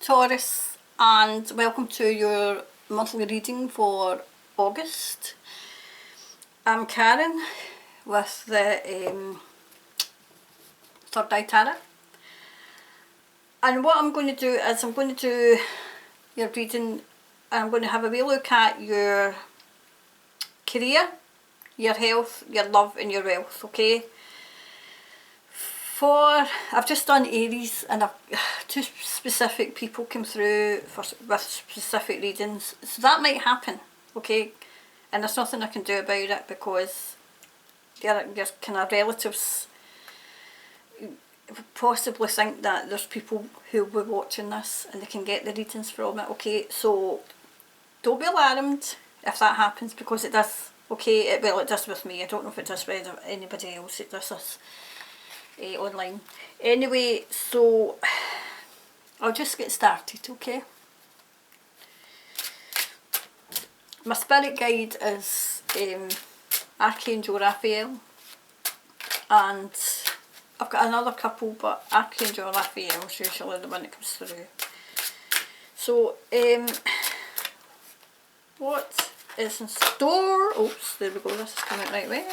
Taurus, and welcome to your monthly reading for August. I'm Karen with the Third Eye Tarot, and what I'm going to do is I'm going to do your reading. I'm going to have a wee look at your career, your health, your love and your wealth, okay? I've just done Aries, and two specific people came through with specific readings, so that might happen, okay? And there's nothing I can do about it because your kind of relatives possibly think that there's people who will be watching this and they can get the readings from it, okay? So don't be alarmed if that happens, because it does, okay? It does with me. I don't know if it does with anybody else. It does this online. Anyway, so I'll just get started, okay? My spirit guide is Archangel Raphael, and I've got another couple, but Archangel Raphael is usually the one that comes through. So what is in store? Oops, there we go, this is coming right away.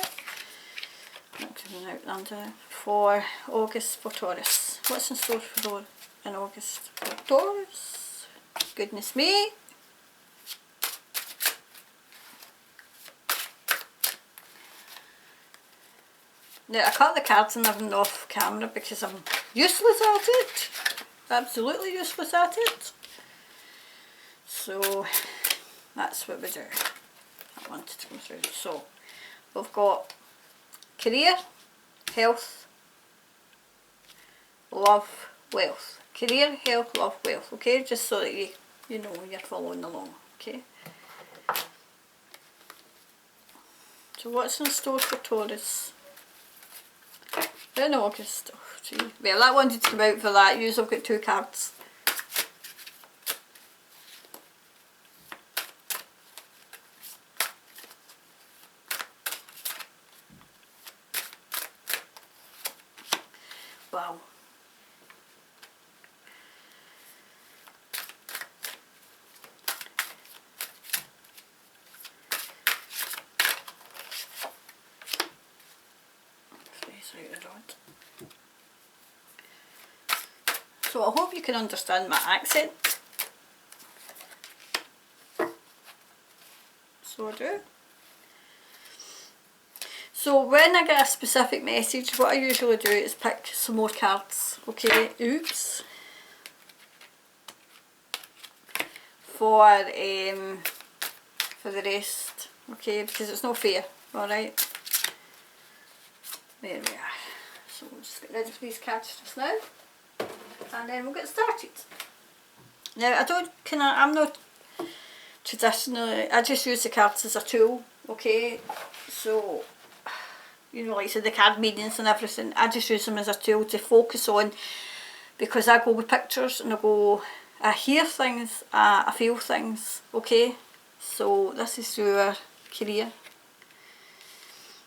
Not coming out under for August for Taurus. What's in store for in August for Taurus? Goodness me. Now I cut the cards and everything off camera because I'm useless at it. Absolutely useless at it. So that's what we do. I wanted to come through. So we've got career, health, love, wealth. Career, health, love, wealth. Okay, just so that you know you're following along. Okay. So what's in store for Taurus in August? Oh, gee. Well, I wanted to come out for that. Usually I've got two cards. Wow. So I hope you can understand my accent. So I do. So when I get a specific message, what I usually do is pick some more cards, okay? Oops. For the rest, okay? Because it's not fair, alright? There we are. So we'll just get rid of these cards just now, and then we'll get started. Now I'm not traditionally, I just use the cards as a tool, okay? So, you know, like I said, the card meanings and everything, I just use them as a tool to focus on, because I go with pictures and I hear things, I feel things, okay? So this is your career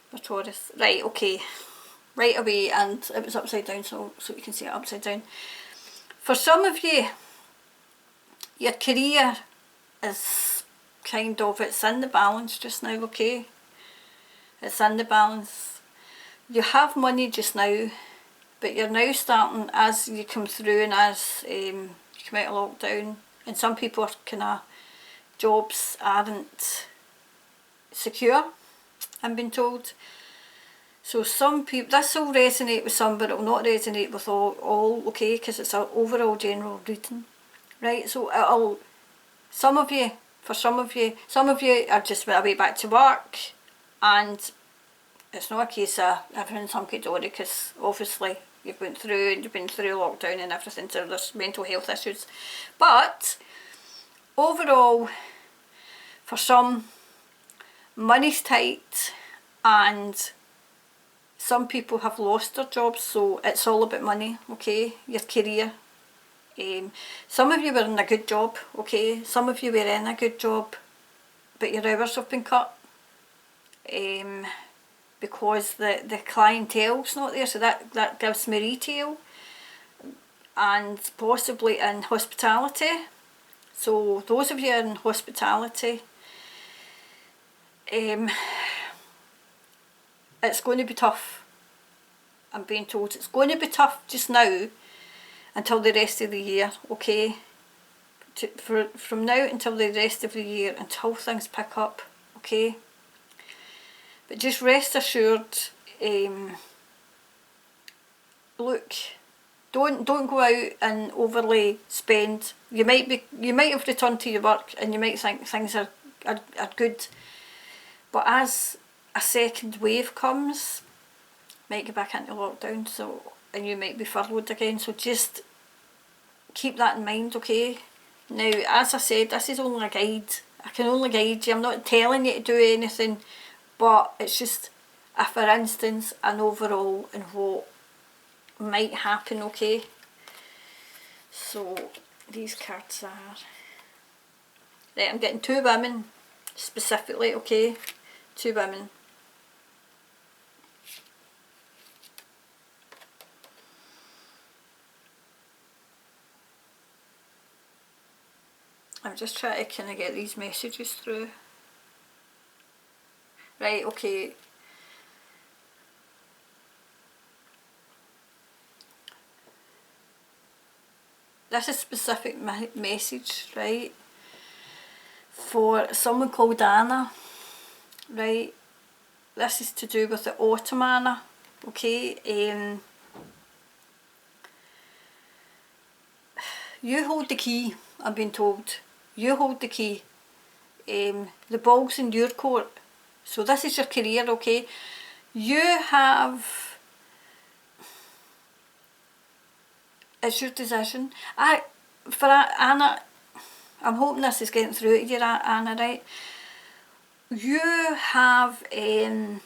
for Taurus. Right, okay. Right away, and it was upside down, so you can see it upside down. For some of you, your career is kind of, it's in the balance just now, okay? It's in the balance. You have money just now, but you're now starting, as you come through and as you come out of lockdown, and some people are kind of, jobs aren't secure, I'm being told. So some people, this will resonate with some, but it will not resonate with all, okay, because it's an overall general reading, right? So some of you are just on the way back to work, and it's not a case of everything's hunky-dory, because obviously you've been through lockdown and everything, so there's mental health issues. But overall, for some, money's tight, and some people have lost their jobs, so it's all about money, okay? Your career. Some of you were in a good job, okay? Some of you were in a good job, but your hours have been cut. Because the clientele's not there, so that gives me retail. and possibly in hospitality. So those of you in hospitality, it's going to be tough. I'm being told it's going to be tough just now until the rest of the year, okay? From now until the rest of the year, until things pick up, okay? But just rest assured, look, don't go out and overly spend. You might have returned to your work and you might think things are good, but as a second wave comes, might get back into lockdown, so, and you might be furloughed again, so just keep that in mind, okay? Now, as I said, this is only a guide. I can only guide you. I'm not telling you to do anything, but it's just a for instance, an overall, and what might happen, okay? So these cards are, right, I'm getting 2 women specifically, okay? 2 women. I'm just trying to kind of get these messages through. Right, okay. This is a specific message, right, for someone called Anna, right? This is to do with the autumn Anna, okay? You hold the key, I'm being told. You hold the key. The ball's in your court. So this is your career, okay? You have... It's your decision. For Anna, I'm hoping this is getting through to you, Anna, right? You have been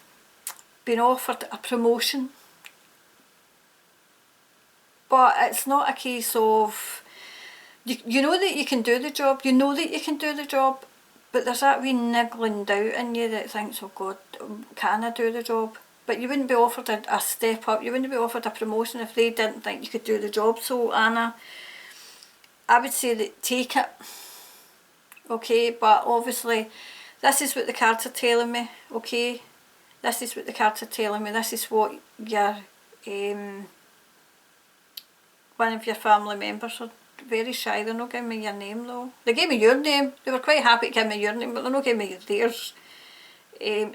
offered a promotion, but it's not a case of... You know that you can do the job, you know that you can do the job, but there's that wee niggling doubt in you that thinks, oh God, can I do the job? But you wouldn't be offered a step up, you wouldn't be offered a promotion if they didn't think you could do the job. So Anna, I would say that take it, okay? But obviously this is what the cards are telling me, okay? This is what the cards are telling me. This is what your one of your family members are very shy. They're not giving me your name though. They gave me your name. They were quite happy to give me your name, but they're not giving me theirs.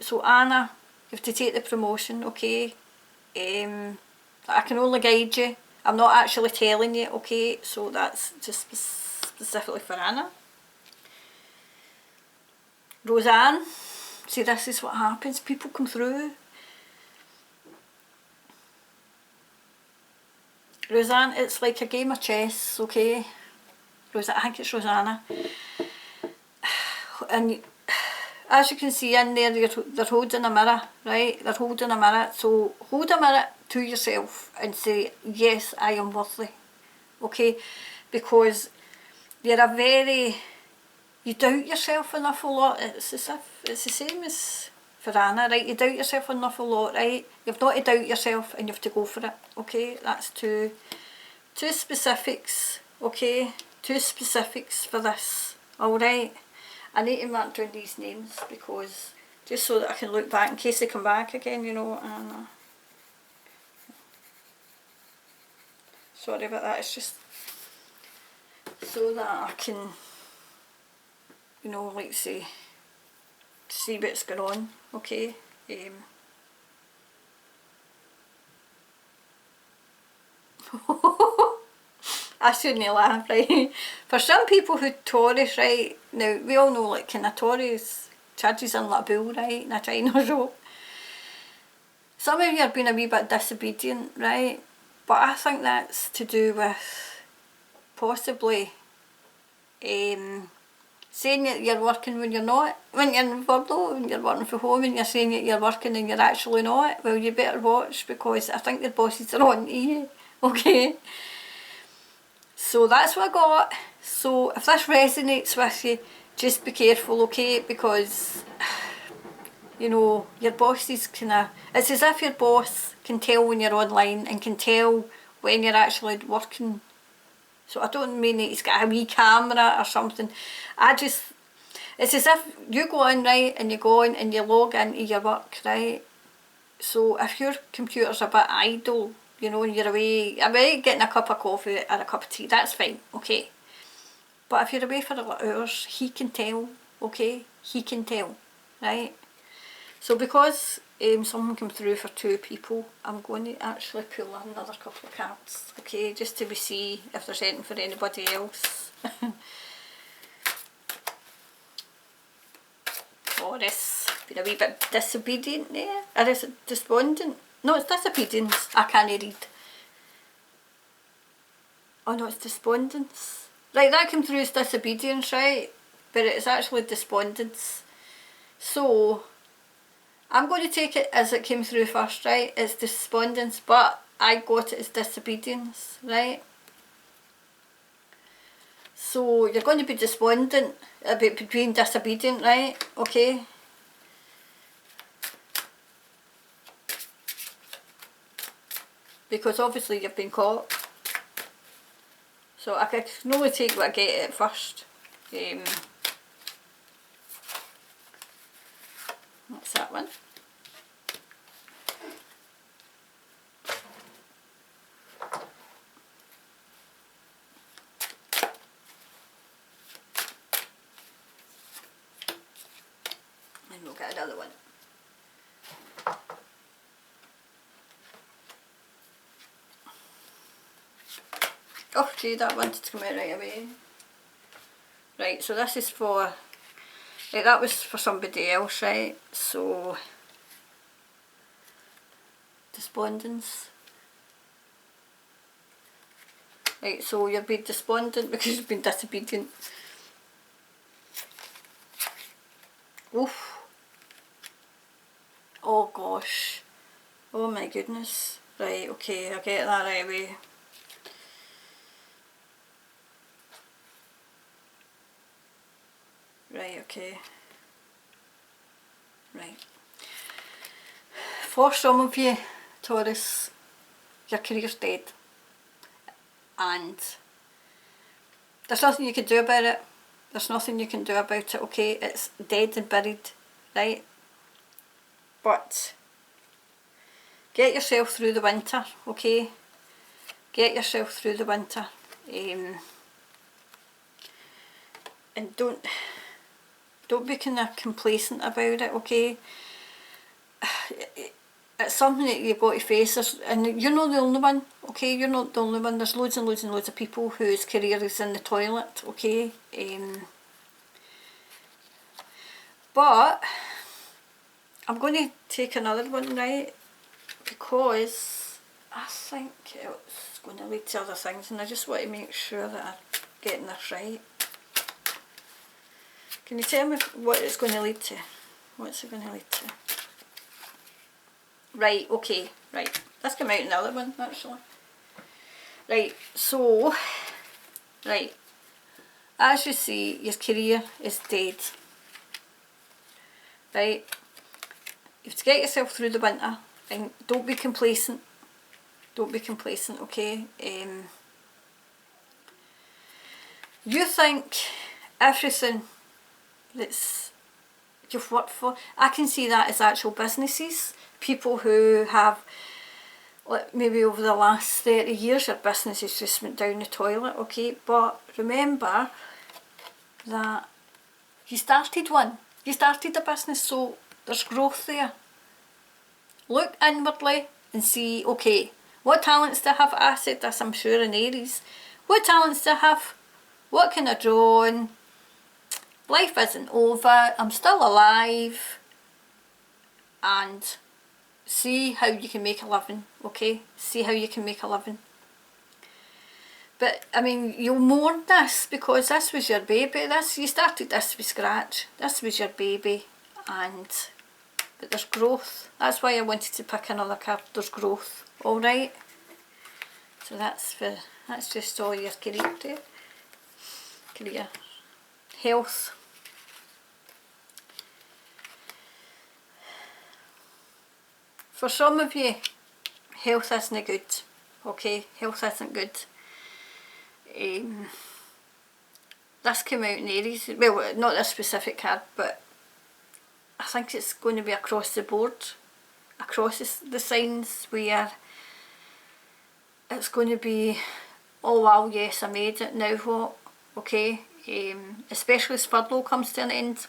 So Anna, you have to take the promotion, okay? I can only guide you. I'm not actually telling you, okay? So that's just specifically for Anna. Roseanne, see, this is what happens. People come through. Roseanne, it's like a game of chess, okay? I think it's Rosanna. And as you can see in there, they're holding a mirror, right? They're holding a mirror. So hold a mirror to yourself and say, yes, I am worthy, okay? Because you're a very... You doubt yourself an awful lot. It's as if it's the same as for Anna, right? You doubt yourself an awful lot, right? You've got to doubt yourself and you have to go for it, okay? That's two specifics, okay? 2 specifics for this, alright? I need to mark down these names because just so that I can look back in case they come back again, you know. And sorry about that, it's just so that I can, you know, like say, see what's going on, okay? I shouldn't laugh, right? For some people who Taurus, right, now we all know like kind of Taurus charges in like a bull, right, in a China shop. Some of you are being a wee bit disobedient, right, but I think that's to do with possibly saying that you're working when you're not, when you're in furlough, when you're working from home and you're saying that you're working and you're actually not. Well, you better watch because I think the bosses are on to you, okay? So that's what I got. So if this resonates with you, just be careful, okay? Because, you know, your boss is kind of... It's as if your boss can tell when you're online and can tell when you're actually working So I don't mean that he's got a wee camera or something. It's as if you go on, right, and you go in and you log into your work, right. So if your computer's a bit idle, you know, and you're away getting a cup of coffee or a cup of tea, that's fine, okay. But if you're away for hours, he can tell, okay, he can tell, right. So because someone came through for 2 people, I'm going to actually pull another couple of cards, okay, just to see if there's anything for anybody else. Taurus, been a wee bit disobedient there, or is it despondent? No, it's disobedience, I can't read. Oh no, it's despondence. Right, that came through as disobedience, right, but it's actually despondence. So I'm going to take it as it came through first, right, it's despondence, but I got it as disobedience, right. So you're going to be despondent about being disobedient, right, okay. Because obviously you've been caught. So I can only take what I get at first. That's that one. And we'll get another one. Oh gee, that wanted to come out right away. Right, so this is for, right, that was for somebody else, right, so despondence. Right, so you've been despondent because you've been disobedient. Oof. Oh gosh. Oh my goodness. Right, okay, I get that right away. Right, okay. Right. For some of you, Taurus, your career's dead. And there's nothing you can do about it. There's nothing you can do about it, okay? It's dead and buried, right? But get yourself through the winter, okay? Get yourself through the winter. And don't be kind of complacent about it, okay? It's something that you've got to face, and you're not the only one, okay? You're not the only one. There's loads and loads and loads of people whose career is in the toilet, okay? But I'm going to take another one, right? Because I think it's going to lead to other things, and I just want to make sure that I'm getting this right. Can you tell me what it's going to lead to? What's it going to lead to? Right, okay, right. This came out in the other one, actually. Right, so, right. As you see, your career is dead. Right. You have to get yourself through the winter, and don't be complacent. Don't be complacent, okay? You think everything that's you've worked for, I can see that as actual businesses. People who have, like, maybe over the last 30 years their businesses just went down the toilet, okay? But remember that you started one. You started a business, so there's growth there. Look inwardly and see, okay, what talents do I have? I said this, I'm sure, in Aries. What talents do I have? What can I draw on? Life isn't over. I'm still alive. And see how you can make a living, okay? See how you can make a living. But, I mean, you'll mourn this because this was your baby. You started this from scratch. This was your baby. But there's growth. That's why I wanted to pick another card. There's growth. Alright? So that's just all your career there. Career. Health. For some of you, health isn't good. Okay? Health isn't good. this came out in Aries. Well, not this specific card, but I think it's going to be across the board, across the signs, where it's going to be, oh wow, yes, I made it, now what? Okay, especially as furlough comes to an end,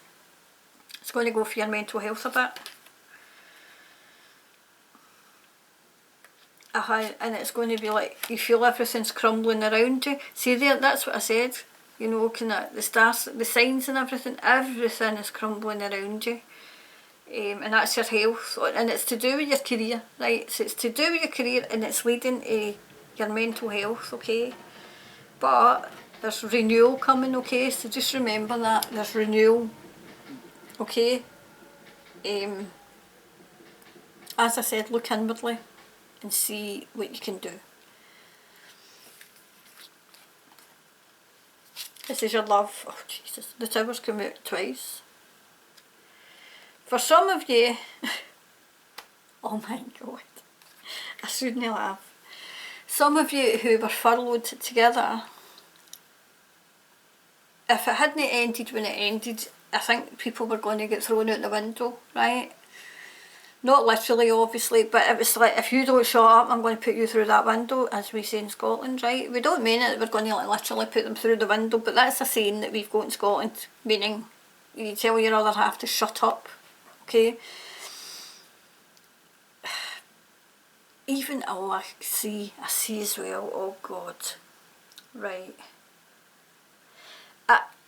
it's going to go for your mental health a bit. And it's going to be like you feel everything's crumbling around you. See there, that's what I said. You know, kind of the stars, the signs and everything is crumbling around you. And that's your health, and it's to do with your career, right? So it's to do with your career, and it's leading to your mental health, okay? But there's renewal coming, okay? So just remember that there's renewal, okay? As I said, look inwardly and see what you can do. This is your love. Oh Jesus, the Tower's come out twice. For some of you, oh my God, I shouldn't laugh. Some of you who were furloughed together, if it hadn't ended when it ended, I think people were going to get thrown out the window, right? Not literally, obviously, but it was like, if you don't shut up, I'm going to put you through that window, as we say in Scotland, right? We don't mean it, we're going to like literally put them through the window, but that's a saying that we've got in Scotland, meaning you tell your other half to shut up, okay? Even, oh, I see as well, oh God, right.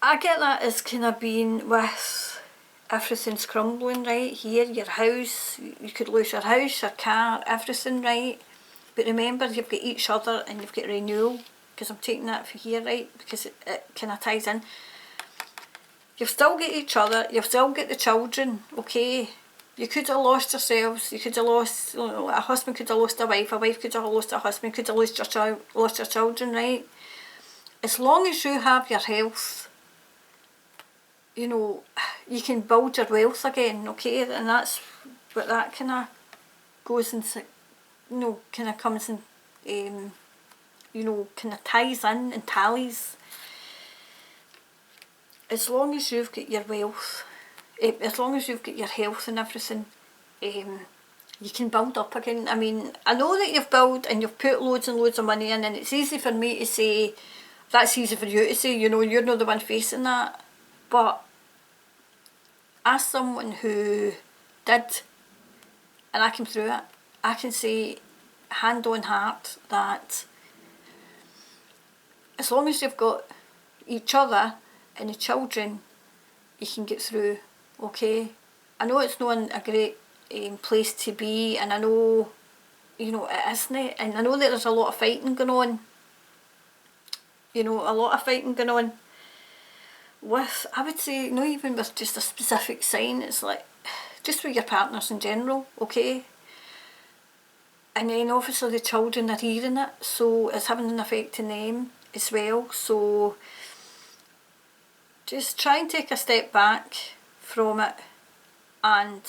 I get that as kind of being with everything's crumbling, right, here, your house, you could lose your house, your car, everything, right, but remember you've got each other and you've got renewal, because I'm taking that for here, right, because it kind of ties in. You've still got each other, you've still got the children, okay, you could have lost yourselves, you could have lost, you know, a husband could have lost a wife could have lost a husband, could have lost your children, right, as long as you have your health, you know, you can build your wealth again, okay, and that's what that kind of goes into, you know, kind of comes in, you know, kind of ties in and tallies. As long as you've got your wealth, as long as you've got your health and everything, you can build up again. I mean, I know that you've built and you've put loads and loads of money in, and it's easy for me to say, that's easy for you to say, you know, you're not the one facing that, but as someone who did, and I came through it, I can say hand on heart that as long as you've got each other and the children, you can get through, okay? I know it's not a great place to be, and I know, you know, it isn't, and I know that there's a lot of fighting going on, you know, a lot of fighting going on with, I would say, not even with just a specific sign, it's like just with your partners in general, okay? And then obviously the children are hearing it, so it's having an effect on them as well. So just try and take a step back from it and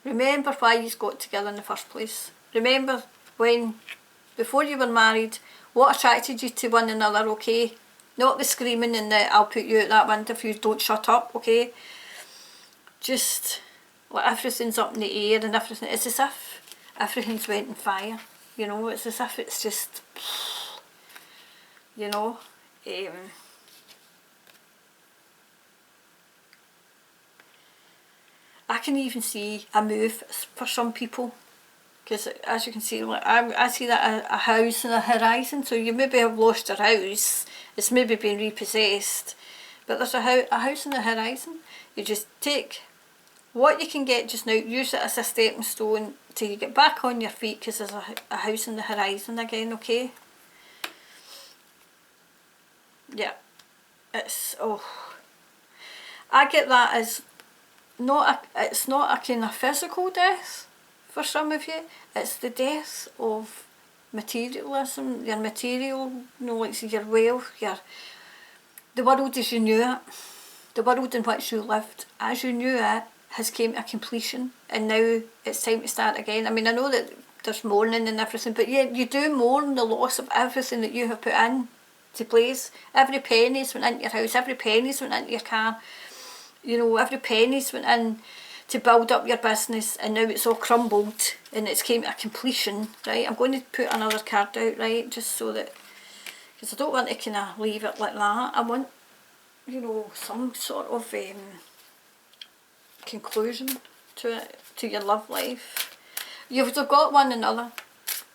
remember why you got together in the first place. Remember when, before you were married, what attracted you to one another, okay? Not the screaming and the I'll put you out that window if you don't shut up, okay? Just like everything's up in the air and everything, it's as if everything's went in fire, you know, it's as if it's just, you know, I can even see a move for some people, because as you can see, like, I see that a house in the horizon, so you maybe have lost your house, it's maybe been repossessed, but there's a house in the horizon. You just take what you can get just now, use it as a stepping stone till you get back on your feet, because there's a house in the horizon again, okay? Yeah, it's, oh, I get that as it's not a kind of physical death for some of you, it's the death of materialism, your material, you know, like your wealth, the world as you knew it, the world in which you lived as you knew it has came to completion, and now it's time to start again. I mean, I know that there's mourning and everything, but yeah, you do mourn the loss of everything that you have put in to place. Every penny's went into your house, every penny's went into your car, you know, every penny's went in to build up your business, and now it's all crumbled and it's came to a completion, right? I'm going to put another card out, right, just so that, because I don't want to kind of leave it like that. I want, you know, some sort of conclusion to it, to your love life. You've got one another.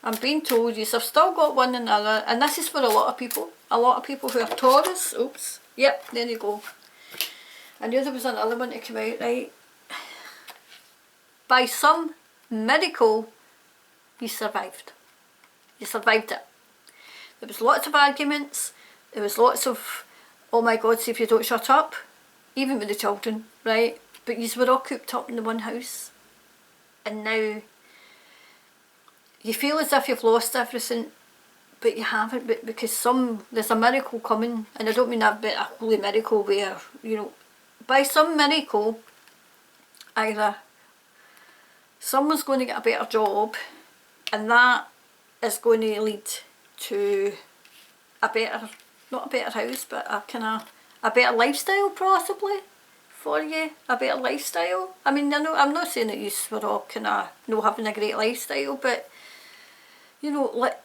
I'm being told you've still got one another, and this is for a lot of people. A lot of people who are Taurus. Oops. Yep, there you go. I knew there was another one to come out, right? By some miracle, you survived. You survived it. There was lots of arguments. There was lots of, oh my God, see if you don't shut up. Even with the children, right? But you were all cooped up in the one house. And now you feel as if you've lost everything, but you haven't, but because there's a miracle coming, and I don't mean that bit a holy miracle where, you know, by some miracle, either someone's going to get a better job, and that is going to lead to a better, not a better house, but a kind of a better lifestyle possibly for you, a better lifestyle. I mean, I know, I'm not saying that you were all kind of not having a great lifestyle, but you know, like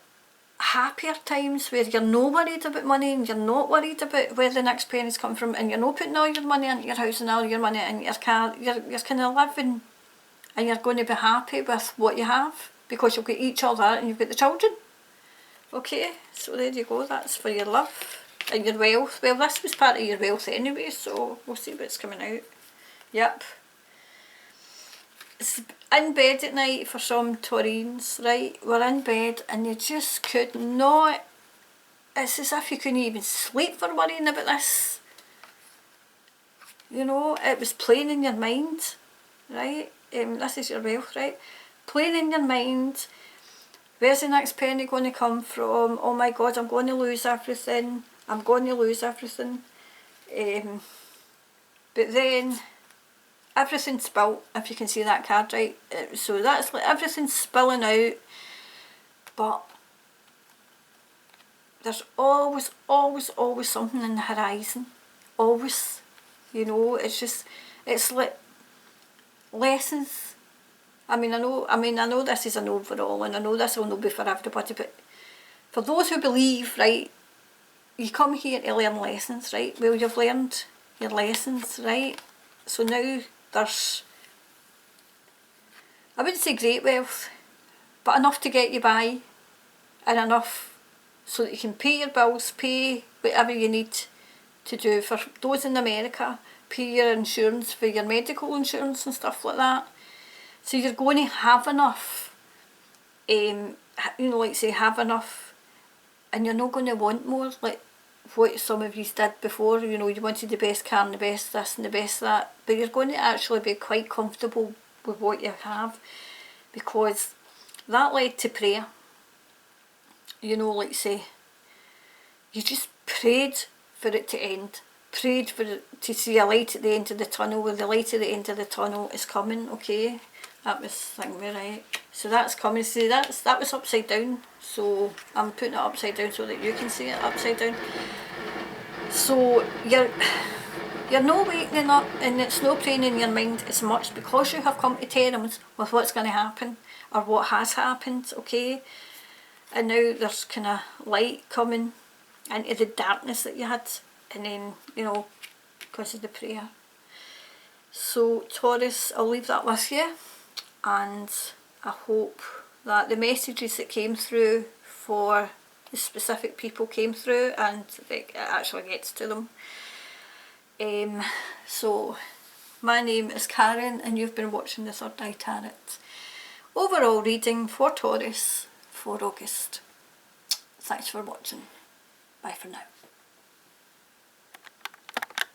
happier times where you're not worried about money, and you're not worried about where the next pennies come from, and you're not putting all your money into your house and all your money into your car. You're kind of living, and you're going to be happy with what you have, because you've got each other and you've got the children. Okay, so there you go, that's for your love and your wealth. Well, this was part of your wealth anyway, so we'll see what's coming out. Yep. It's in bed at night for some Taurines, right? We're in bed and you just could not, it's as if you couldn't even sleep for worrying about this. You know, it was playing in your mind, right? This is your wealth, right? Playing in your mind. Where's the next penny going to come from? Oh my God, I'm going to lose everything. I'm going to lose everything. But then everything's spilt, if you can see that card right. So that's like everything's spilling out, but there's always something in the horizon. Always. You know, it's just, it's like lessons. I know this is an overall, and I know this will not be for everybody, but for those who believe, right, you come here to learn lessons, right? Well, you've learned your lessons, right? So now there's, I wouldn't say great wealth, but enough to get you by, and enough so that you can pay your bills, pay whatever you need to do. For those in America, pay your insurance for your medical insurance and stuff like that. So you're going to have enough, you know, like say have enough, and you're not going to want more, like what some of you did before. You know, you wanted the best car and the best this and the best that, but you're going to actually be quite comfortable with what you have, because that led to prayer. You know, like say, you just prayed for it to end, prayed for it to see a light at the end of the tunnel, where the light at the end of the tunnel is coming, okay? That was thingy, right? So that's coming. See, that was upside down. So I'm putting it upside down so that you can see it upside down. So you're not waking up, and it's not praying in your mind as much, because you have come to terms with what's going to happen, or what has happened, okay? And now there's kind of light coming into the darkness that you had, and then, you know, because of the prayer. So Taurus, I'll leave that with you. And I hope that the messages that came through for the specific people came through, and it actually gets to them. So my name is Karen, and you've been watching the Third Eye Tarot overall reading for Taurus for August. Thanks for watching. Bye for now.